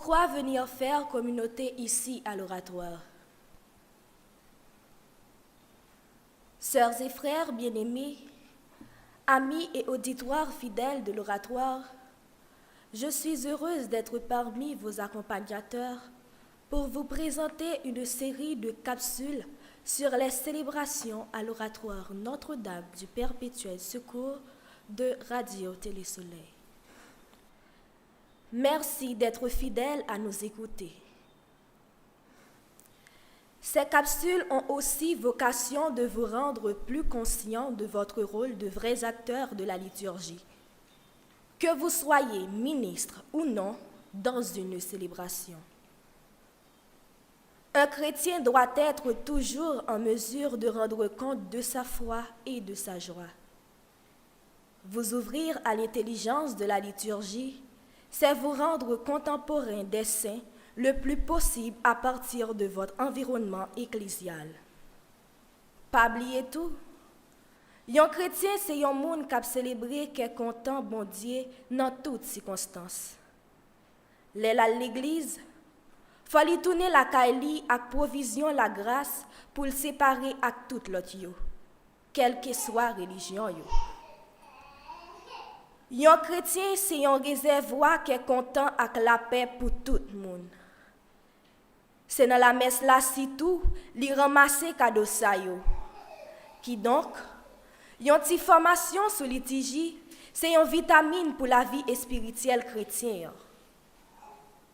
pourquoi venir faire communauté ici à l'oratoire? Sœurs et frères bien-aimés, amis et auditoires fidèles de l'oratoire, je suis heureuse d'être parmi vos accompagnateurs pour vous présenter une série de capsules sur les célébrations à l'oratoire Notre-Dame du Perpétuel Secours de Radio Télé-Soleil. Merci d'être fidèles à nous écouter. Ces capsules ont aussi vocation de vous rendre plus conscients de votre rôle de vrais acteurs de la liturgie. Que vous soyez ministre ou non dans une célébration. Un chrétien doit être toujours en mesure de rendre compte de sa foi et de sa joie. Vous ouvrir à l'intelligence de la liturgie, c'est vous rendre contemporain des saints le plus possible à partir de votre environnement ecclésial. Pas oublier tout. Un chrétien, c'est un monde qui a célébré qui est content, bon Dieu, dans toutes circonstances. L'église, il faut lui tourner la caille avec provision la grâce pour le séparer avec tout l'autre, quelle que soit la religion. Un chrétien, c'est un réservoir qui est content avec la paix pour tout le monde. C'est dans la messe là, si tout, li ramasser cadeau ça yo. Qui donc, une petite formation sur liturgie, c'est une vitamine pour la vie spirituelle chrétienne.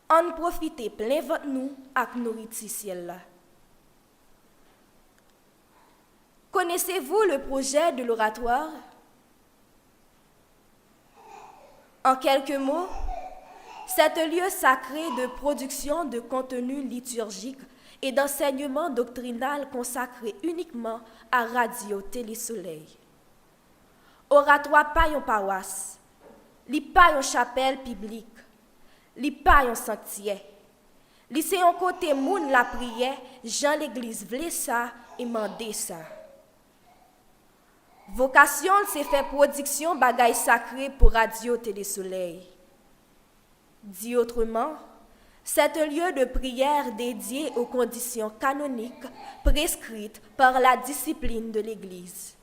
On profite plein votre nous avec nourriture ciel là. Connaissez-vous le projet de l'oratoire? En quelques mots, c'est un lieu sacré de production de contenu liturgique et d'enseignement doctrinal consacré uniquement à Radio Télé-Soleil. Oratoire pas une paroisse, li pas une chapelle publique, li pas un sanctuaire. Li c'est un côté moun la prière, Jean l'église vle ça et mandé ça. Vocation, c'est faire production bagaille sacrée pour Radio Télé-Soleil. Dit autrement, c'est un lieu de prière dédié aux conditions canoniques prescrites par la discipline de l'Église.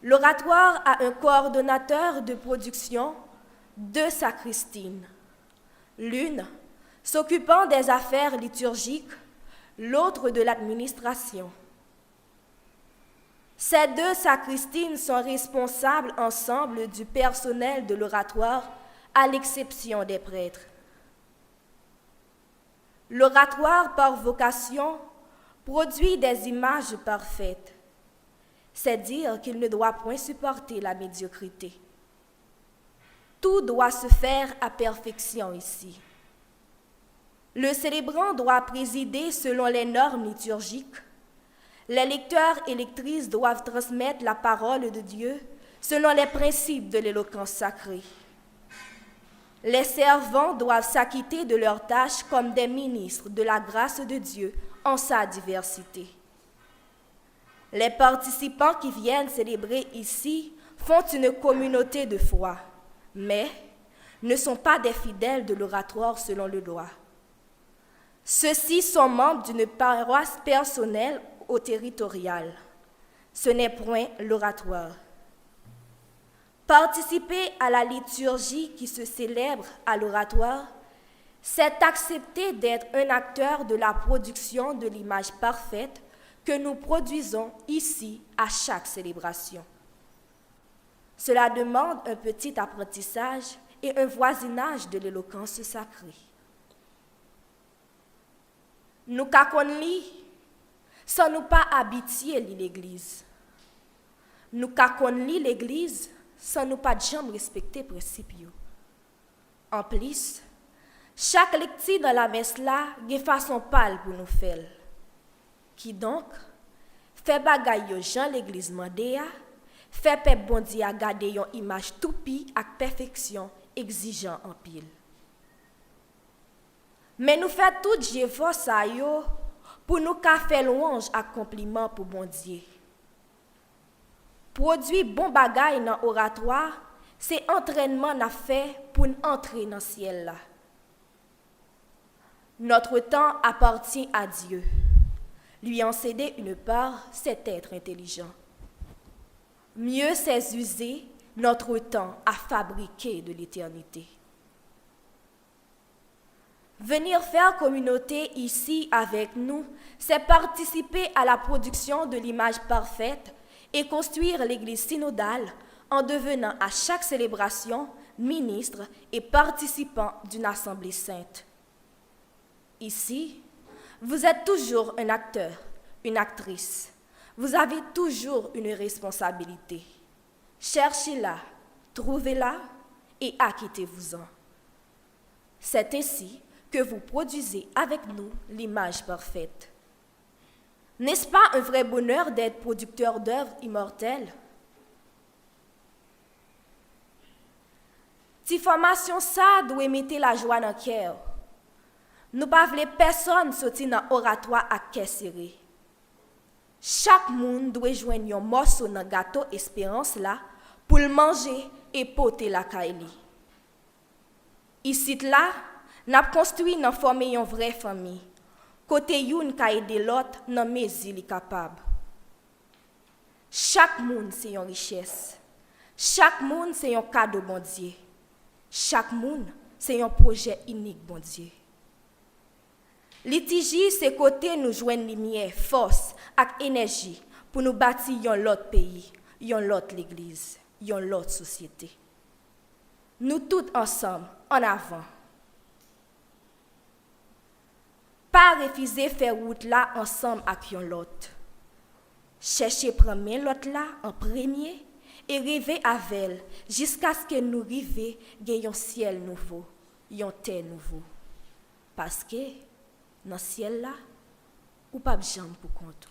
L'oratoire a un coordonnateur de production, deux sacristines. L'une s'occupant des affaires liturgiques, l'autre de l'administration. Ces deux sacristines sont responsables ensemble du personnel de l'oratoire, à l'exception des prêtres. L'oratoire, par vocation, produit des images parfaites. C'est dire qu'il ne doit point supporter la médiocrité. Tout doit se faire à perfection ici. Le célébrant doit présider selon les normes liturgiques. Les lecteurs et lectrices doivent transmettre la parole de Dieu selon les principes de l'éloquence sacrée. Les servants doivent s'acquitter de leurs tâches comme des ministres de la grâce de Dieu en sa diversité. Les participants qui viennent célébrer ici font une communauté de foi, mais ne sont pas des fidèles de l'oratoire selon le droit. Ceux-ci sont membres d'une paroisse personnelle ou territoriale. Ce n'est point l'oratoire. Participer à la liturgie qui se célèbre à l'oratoire, c'est accepter d'être un acteur de la production de l'image parfaite que nous produisons ici à chaque célébration. Cela demande un petit apprentissage et un voisinage de l'éloquence sacrée. Nous kakon sans nous pas habituer l'église. Nous kakon l'église sans nous pas jamais respecter principes. En plus, chaque lecture dans la messe là, a une façon pâle pour nous faire. Qui donc fait bagay yo Jean l'église mandé a, fait peuple bon Dieu a garder une image toupie avec perfection exigeant en pile. Mais nous fait tout effort ça yo pour nous faire louange à compliment pour bon Dieu. Produire bon bagay dans oratoire, c'est entraînement n'a fait pour entrer dans le ciel là. Notre temps appartient à Dieu. Lui en céder une part, c'est être intelligent. Mieux c'est user notre temps à fabriquer de l'éternité. Venir faire communauté ici avec nous, c'est participer à la production de l'image parfaite et construire l'Église synodale en devenant à chaque célébration ministre et participant d'une assemblée sainte. Ici, vous êtes toujours un acteur, une actrice. Vous avez toujours une responsabilité. Cherchez-la, trouvez-la et acquittez-vous-en. C'est ainsi que vous produisez avec nous l'image parfaite. N'est-ce pas un vrai bonheur d'être producteur d'œuvres immortelles? Si formation ça doit mettre la joie dans le cœur. Nous ne voulons pas personne sortir dans l'oratoire à cœur serré. Chaque monde doit joindre un morceau dans le gâteau espérance là pour le manger et porter la caille. Ici là, nous avons construit et formé une vraie famille. Côté youn ka aider l'autre dans mesure li capable. Chaque monde c'est une richesse. Chaque monde c'est un cadeau bon Dieu. Chaque monde c'est un projet unique bon Dieu. Litigi c'est côté nous joindre lumière, force et énergie pour nous bâtir un autre pays, une autre l'église, une autre société. Nous tous ensemble en avant. Pas refuser faire route là ensemble avec l'autre. Chercher prendre l'autre là en premier et rêver avec elle jusqu'à ce que nous arrivions à un ciel nouveau, une terre nouveau. Parce que dans le ciel là, ou pas jamais pour compte.